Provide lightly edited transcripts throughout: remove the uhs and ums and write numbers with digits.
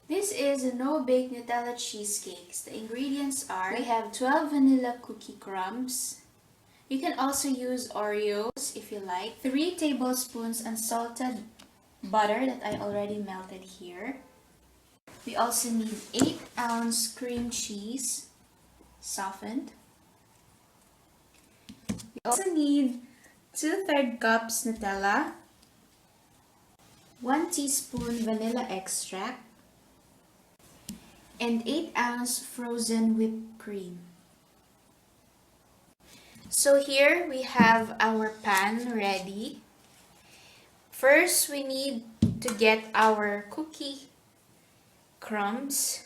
This is a no-bake Nutella cheesecakes. The ingredients are, we have 12 vanilla cookie crumbs. You can also use Oreos if you like. 3 tablespoons unsalted butter that I already melted here. We also need 8-ounce cream cheese, softened. We also need 2/3 cups Nutella, 1 teaspoon vanilla extract, and 8-ounce frozen whipped cream. So here we have our pan ready. First, we need to get our cookie crumbs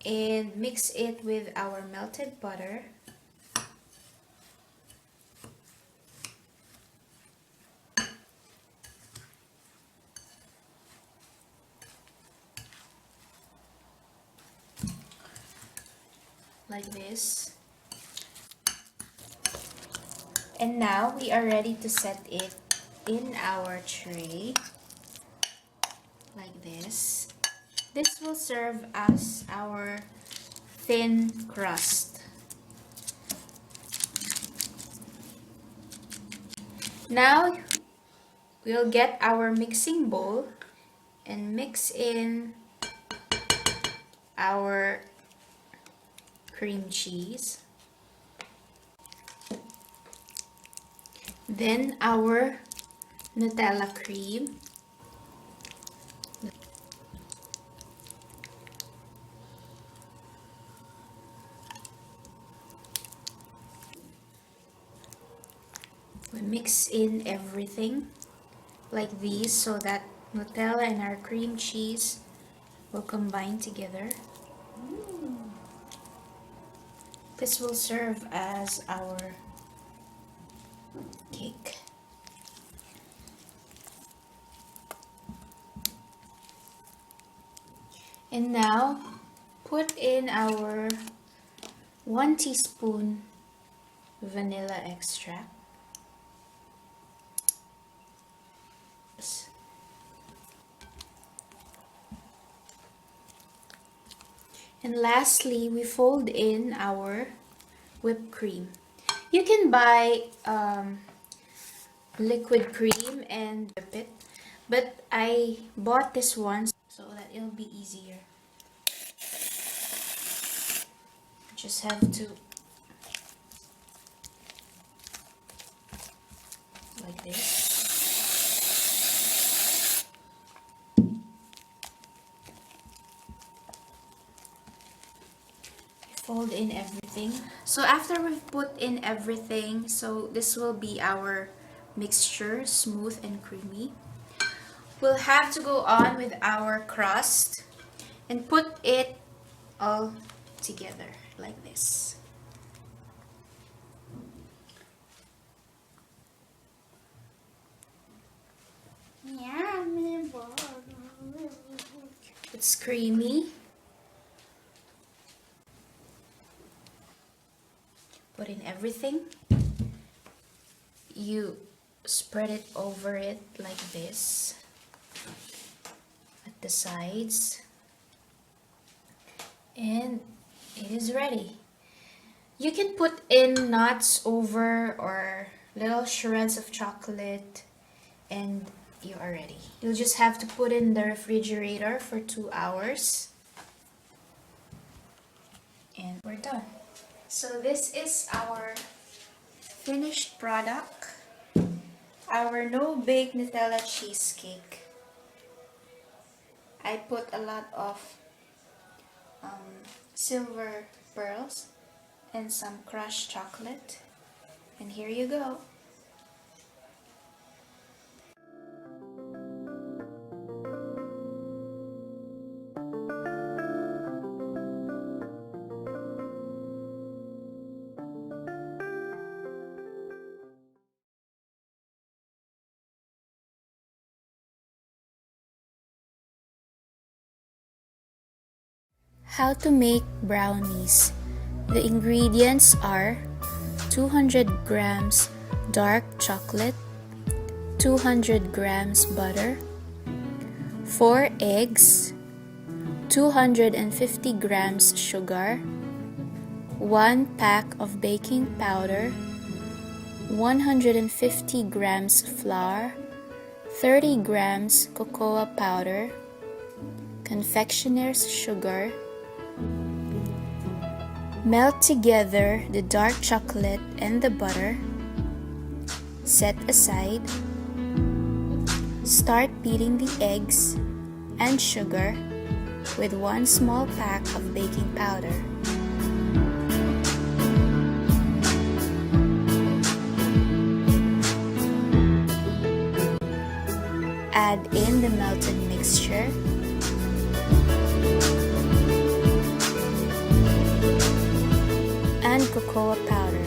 and mix it with our melted butter. Like this. And now we are ready to set it in our tray. Like this. This will serve as our thin crust. Now we'll get our mixing bowl and mix in our cream cheese, then our Nutella cream, we mix in everything like these so that Nutella and our cream cheese will combine together. This will serve as our cake. And now put in our 1 teaspoon vanilla extract. And lastly, we fold in our whipped cream. You can buy liquid cream and whip it, but I bought this one so that it'll be easier. Just have to like this. Fold in everything. So after we've put in everything, so this will be our mixture, smooth and creamy. We'll have to go on with our crust and put it all together like this. It's creamy. Put in everything. You spread it over it like this at the sides, and it is ready. You can put in nuts over or little shreds of chocolate and you are ready. You'll just have to put in the refrigerator for 2 hours and we're done. So this is our finished product, our no-bake Nutella cheesecake. I put a lot of silver pearls and some crushed chocolate, and here you go. How to make brownies. The ingredients are 200 grams dark chocolate, 200 grams butter, 4 eggs, 250 grams sugar, 1 pack of baking powder, 150 grams flour, 30 grams cocoa powder, confectioner's sugar. Melt together the dark chocolate and the butter. Set aside. Start beating the eggs and sugar with 1 small pack of baking powder. Add in the melted mixture. And cocoa powder.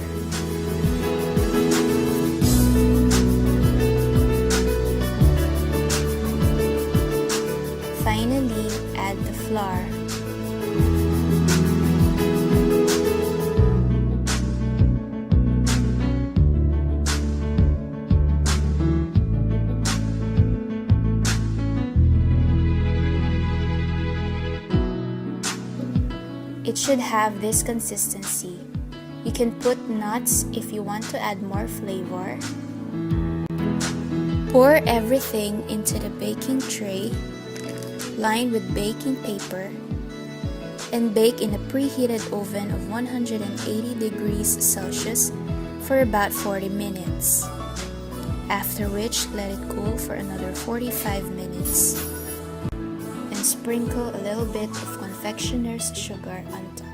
Finally, add the flour. It should have this consistency. You can put nuts if you want to add more flavor. Pour everything into the baking tray, lined with baking paper, and bake in a preheated oven of 180 degrees Celsius for about 40 minutes. After which, let it cool for another 45 minutes. And sprinkle a little bit of confectioner's sugar on top.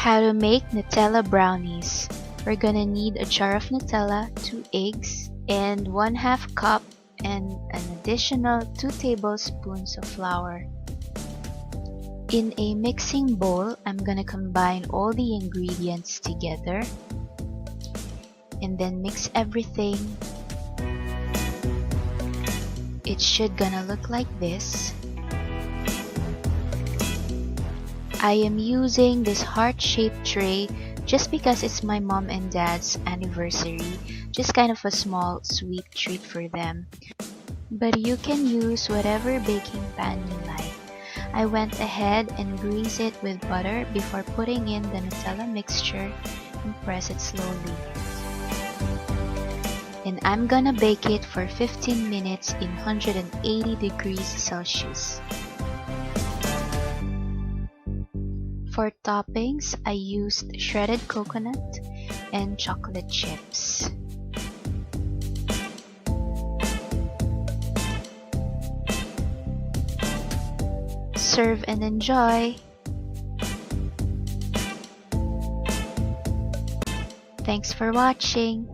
How to make Nutella brownies. We're gonna need a jar of Nutella, 2 eggs, and 1/2 cup and an additional 2 tablespoons of flour. In a mixing bowl, I'm gonna combine all the ingredients together and then mix everything. It should gonna look like this. I am using this heart-shaped tray just because it's my mom and dad's anniversary, just kind of a small sweet treat for them. But you can use whatever baking pan you like. I went ahead and grease it with butter before putting in the Nutella mixture and press it slowly. And I'm gonna bake it for 15 minutes in 180 degrees Celsius. For toppings, I used shredded coconut and chocolate chips. Serve and enjoy! Thanks for watching!